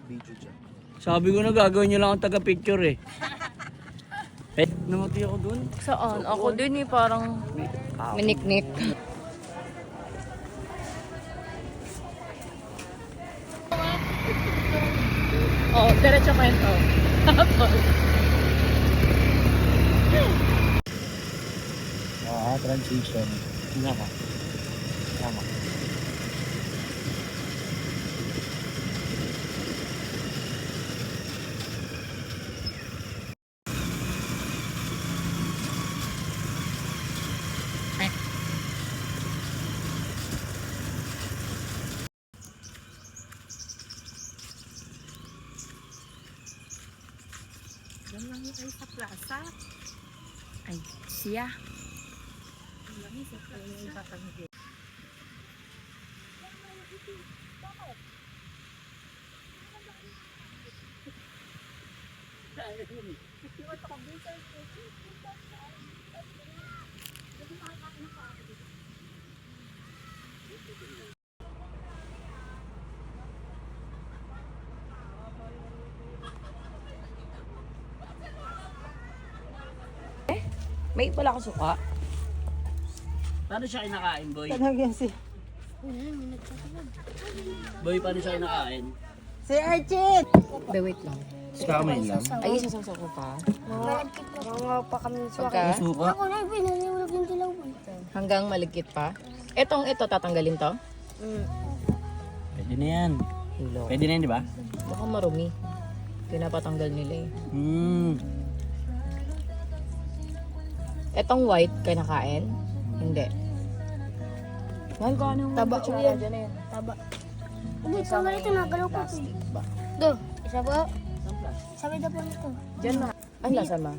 video dyan. Sabi ko na gagawin nyo lang ang taga-picture eh. Namati ako dun. Saan? Ako din eh, parang miniknik. Oh, diretso kwento. Transition. Tingnan ka. Tama. Diyan lang tayo sa plaza. Ay, siya. May pala ka suka. Paano siya kinakain, boy? Tanong si... Boy, paano siya kinakain? Si Archie! Be, wait lang. Kamay lang. Ay, isasawsaw ko pa. Mga pa kami sa Pagka Suka. Ako na, pinaniwag yung dilaw. hanggang maligkit pa. Ito tatanggalin to. Pwede na yan. Hello. Pwede na yan, di ba? Baka marumi. Pinapatanggal nila eh. Etong white, kinakain? Hindi. Mahal ko ano yung Taba kutsara uyan. dyan na yun. Taba. Hindi, tama na ito, nagalaw ko. Plastic ba? Do, isa ba? Sabi na po nito. Dyan na. Ang lasa ma.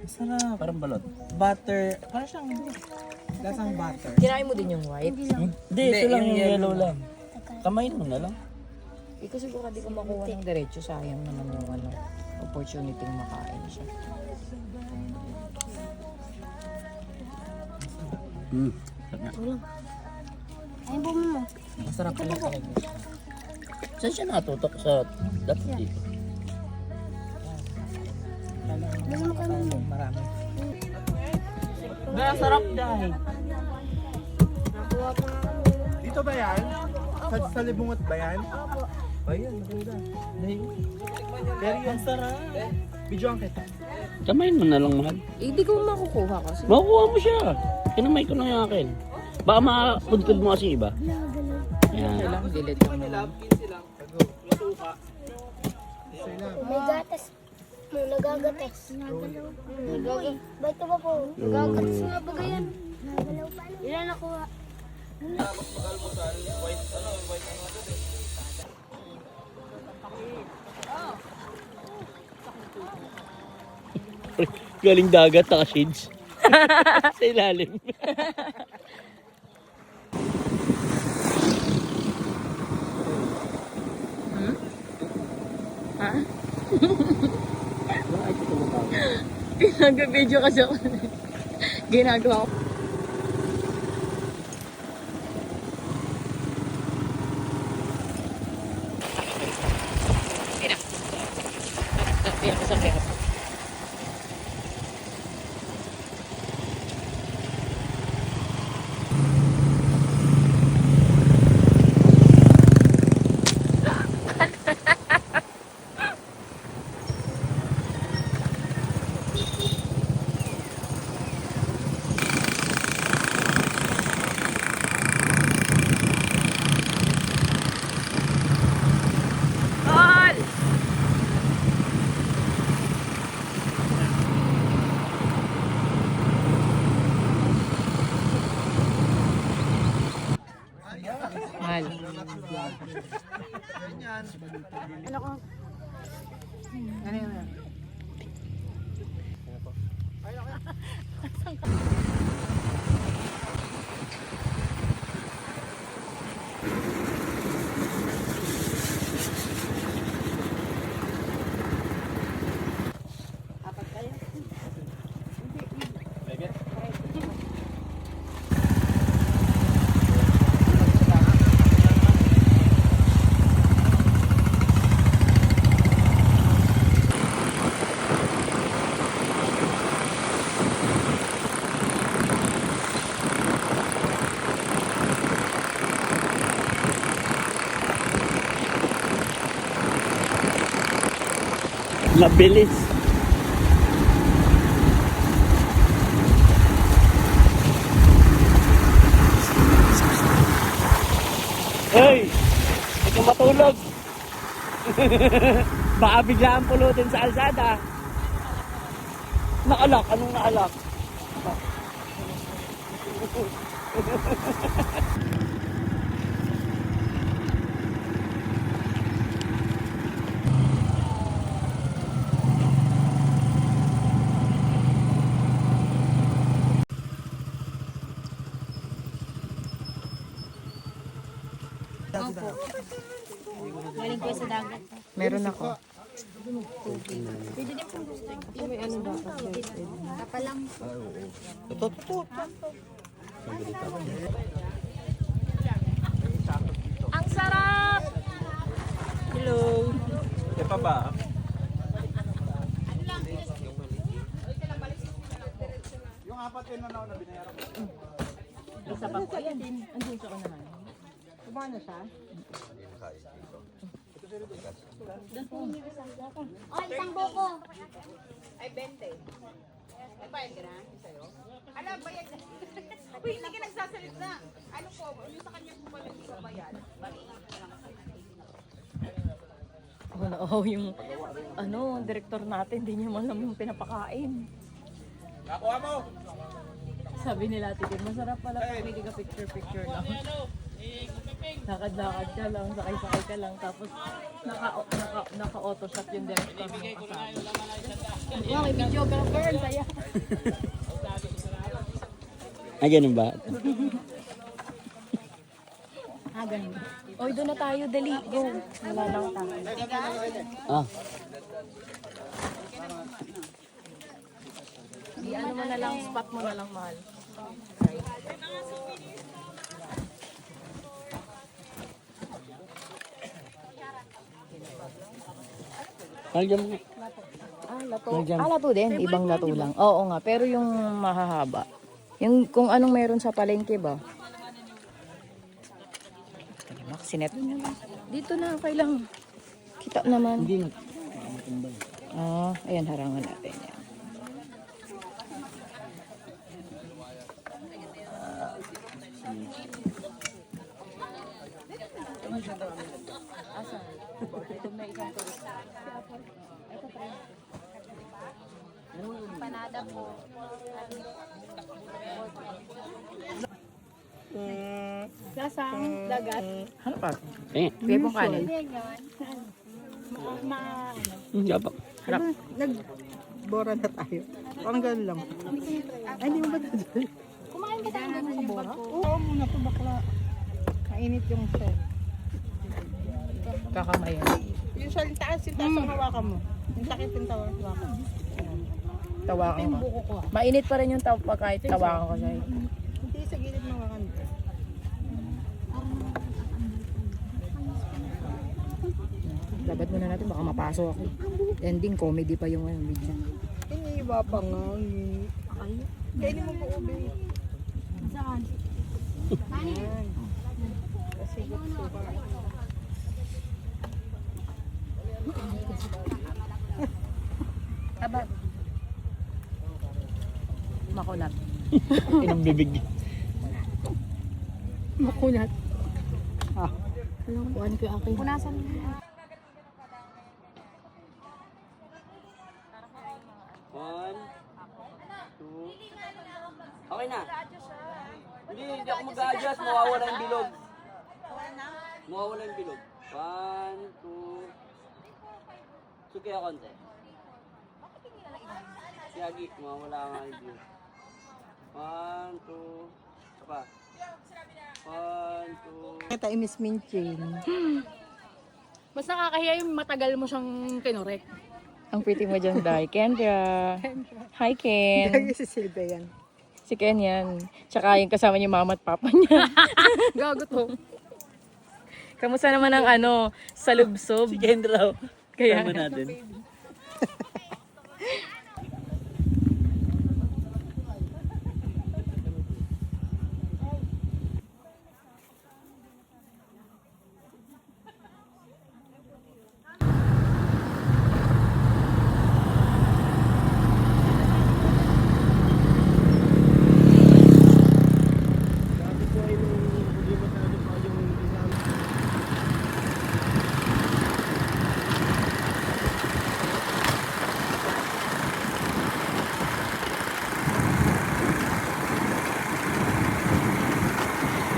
Sarap. Parang balot. Butter. Parang siyang lasang butter. Kinain mo din yung white? Hindi, ito lang yung yellow lang. Kamayin mo na lang. Eh kasi kung hindi ko makuha ng diretso, sayang naman yung opportunity makain siya. Ayun po mo. Masarap pala talaga. Saan siya natutok sa dapat dito? Gusto mo kayo mo. Marami. Sarap dahil. Nakuha pa nga kami. Dito ba yan? Sa libungot ba yan? Opo. Ayun, maganda. Pero yung sarap. Videoan kita. Kamayin mo na lang, mahal. Eh, di ko makukuha kasi. Makukuha mo siya. Kinamay ko lang yung akin. Baka makakudkod mo kasi iba. Yan. Lang, delete lang naman. May gatas. Nagagatas. Nagagatas. Ba't ito ba po? Nagagatas nga ba ganyan? Ilan nakuha? Galing dagat, naka-shades. Sa ilalim. Ha? Nag-video kasi ako. Ginagawa ko. Mahal. Ano ko? Ano yun? Mabilis. Hey! Huwag kang matulog. Baka biglaan pulutin sa alsada. Naalak. Anong naalak? Galing ko sa dagat. Meron ako. Kapalang. Totoo. Ang sarap! Hello! Kaya pa ba? Yung apat yun na binayaran ko. Isa pa po. Ayan din. Andun sa unahan. Kumain na siya? Oh, isang buko. Uy, hindi ka nagsasalita. Ano po, yung sa kanya po pala hindi ka bayad. Ako na, yung direktor natin, hindi niya man lang yung pinapakain. Nakuha mo! Sabi nila, Titin, masarap pala pag hindi ka picture-picture lang. Lakad-lakad ka lang, sakay-sakay ka lang, tapos naka-auto shot yung director mo kasama. Wow, may videographer, ang saya. Ay, ganun ba? Ganun. Oy, doon na tayo, dali, go. Wala lang tayo. Ah, Ano mo na lang, spot mo na lang, mahal. nandiyan mo. Lato din, ibang lato lang. Oo nga, pero yung mahahaba. Yung kung anong meron sa palengke ba? Sinet. Dito na, okay lang. Kita naman. Hindi na. Ayan, harangan natin yan. Panada po. Lasang dagat. Ano pa? Eh, Kuya pong kanin. hindi pa. Harap. Bora na tayo. Parang gano'n lang. Ay, hindi mo ba dadali? Kumain ka tayo ng sa bora? Oo, muna to bakla. Mainit yung shell. Kakamayan. Yung shell, taas ang hawakan mo. Yung sakit yung hawakan mo. Tawakan ko. Buko ko. Mainit pa rin yung tawag kahit tawakan ko sa'yo. Hindi sa gilid ng hawakan. Labat muna natin, baka mapasok ako. Ending, comedy pa yung video. Iniiba pa nga. Kainin mo po ube. Saan? Yan. Kasi gusto ka. Aba. Makulat. Inang bibig. Makulat. Kuhan ko yung akin. Punasan mo. One, two. Okay na. Hindi ako mag-a-adjust. Mawawala yung bilog. Mawawala yung bilog. One, two. Suki ako konti. Siyagi, mawawala nga yung bilog. One, two. Isa pa. One, two. Kita Miss Minchin. Mas nakakahiya yung matagal mo siyang kinorek. Ang pretty mo dyan, Dai. Kendra. Hi, Ken. Lagi si Silvia yan. Si Ken yan. Tsaka yung kasama niya mama at papa niya. Gago to. Kamusta naman ang salubsob? Si Kendra. Kaya Tama natin.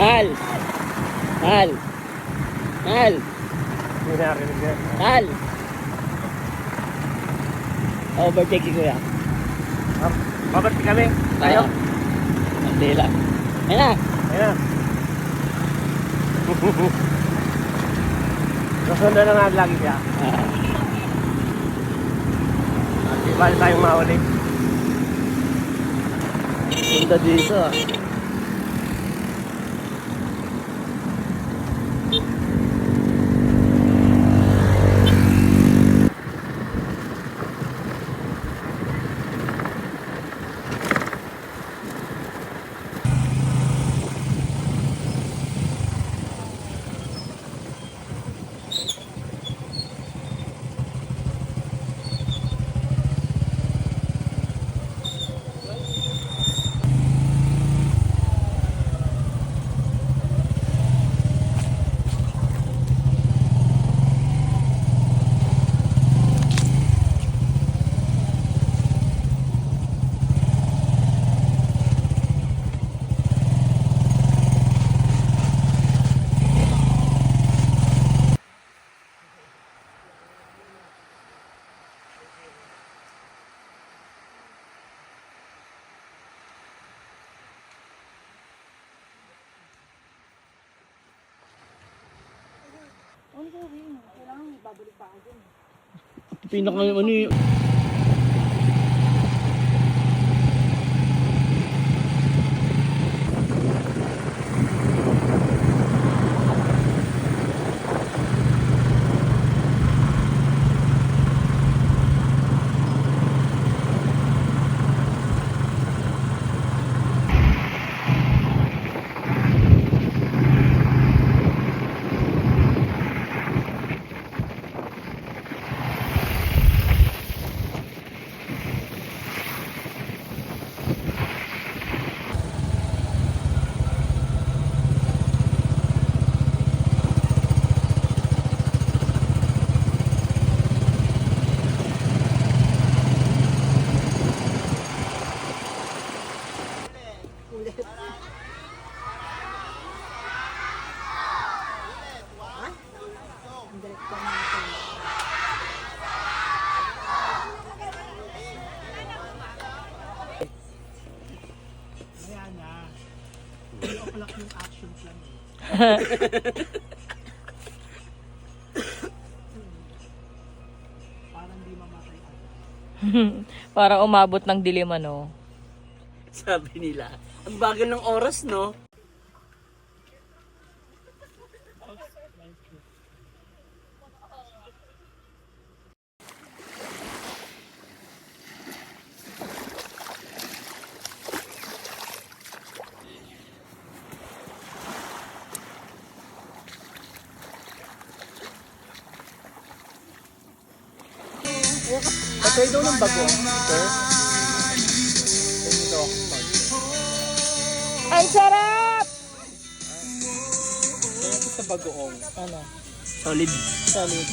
Tal! Tal! Tal! Hindi narinig yan. Tal! Overtake si Kuya. Babati kami. Tayo. Hindi lang. Ayun na! Ayan. Nasundan na nga lagi siya. Di ba tayong mahuli? Punta dito ah. Pinaka ano yun. Para umabot ng dilim ano. Sabi nila. Ang bagal ng oras, no? Patay daw ng bago. Sir? Ganito. Ang sarap! Sa bagoong. Ano? Solid. Solid.